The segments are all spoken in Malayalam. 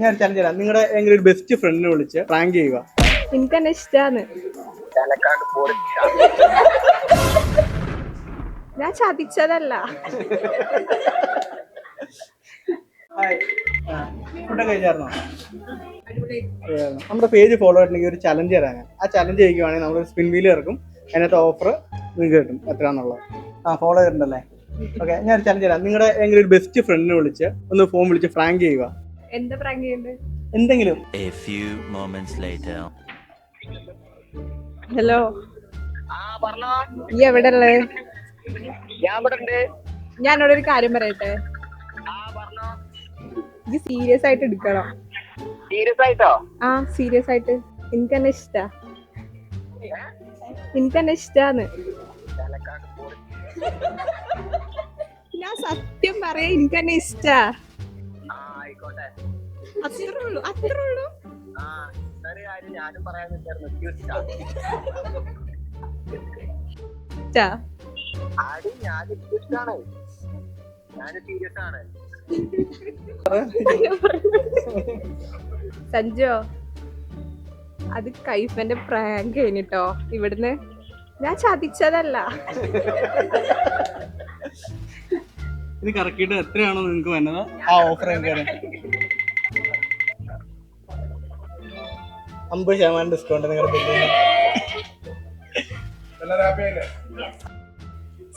ഞാൻ ചലഞ്ച് തരാം. നിങ്ങളുടെ എങ്ങനെ ഒരു ബെസ്റ്റ് ഫ്രണ്ടിനെ വിളിച്ച് പ്രാങ്ക് ചെയ്യുക. എനിക്കെന്നെ ഇഷ്ടാണ്. ഞാൻ ചതിച്ചതല്ല. ഫുഡ് കഴിച്ചായിരുന്നോ? നമ്മുടെ പേജ് ഫോളോ ചെയ്തിട്ടുണ്ടെങ്കിൽ ഒരു ചലഞ്ച് തരാൻ. ആ ചലഞ്ച് കഴിക്കുവാണെങ്കിൽ നമ്മൾ സ്പിൻ വീൽ ഇറക്കും. അതിനകത്ത് ഓഫർ നിങ്ങൾക്ക് കിട്ടും എത്രയാണെന്നുള്ളത്. ഫോളോ ചെയ്തിട്ടുണ്ടല്ലേ? ഓക്കെ, ഞാൻ ഒരു ചലഞ്ച് തരാം. നിങ്ങളുടെ എങ്ങനെ ഒരു ബെസ്റ്റ് ഫ്രണ്ടിനെ വിളിച്ച് ഒന്ന് ഫോൺ വിളിച്ച് പ്രാങ്ക് ചെയ്യുക. എന്താ പ്രാങ്ക് ചെയ്യണ്ടേ? എന്തെങ്കിലും. ഹലോ, ഈ എവിടെ ഉള്ളേ? ഞാനോട് ഒരു കാര്യം പറയട്ടെ. ഈ സീരിയസ് ആയിട്ട് എടുക്കണം. സീരിയസ് ആയിട്ടോ? ആ, സീരിയസ് ആയിട്ട്. എനിക്കെന്നെ ഇഷ്ടാ. എനിക്കെന്നെ ഇഷ്ടാന്ന്. ഞാൻ സത്യം പറയാ, എനിക്കെന്നെ ഇഷ്ടാ. അത്രേ ഉള്ളൂ, അത്രേ ഉള്ളൂ. സഞ്ജോ, അത് കൈഫന്റെ പ്രാങ്ക് കഴിഞ്ഞിട്ടോ. ഇവിടുന്ന് ഞാൻ ചതിച്ചതല്ല. ഇത് കറക്കിയിട്ട് എത്രയാണോ നിങ്ങൾക്ക് വേണ്ടത് ആ ഓഫർ എനിക്കാണ്. 50% ഡിസ്കൗണ്ട് നിങ്ങളുടെ.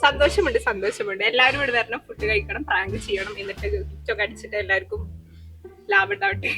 സന്തോഷമുണ്ട്, സന്തോഷമുണ്ട്. എല്ലാവരും ഇവിടെ വരണം, ഫുഡ് കഴിക്കണം, പ്രാങ്ക് ചെയ്യണം, എന്നിട്ട് ഗിഫ്റ്റൊക്കെ അടിച്ചിട്ട് എല്ലാവർക്കും ലാഭം ഉണ്ടാവട്ടെ.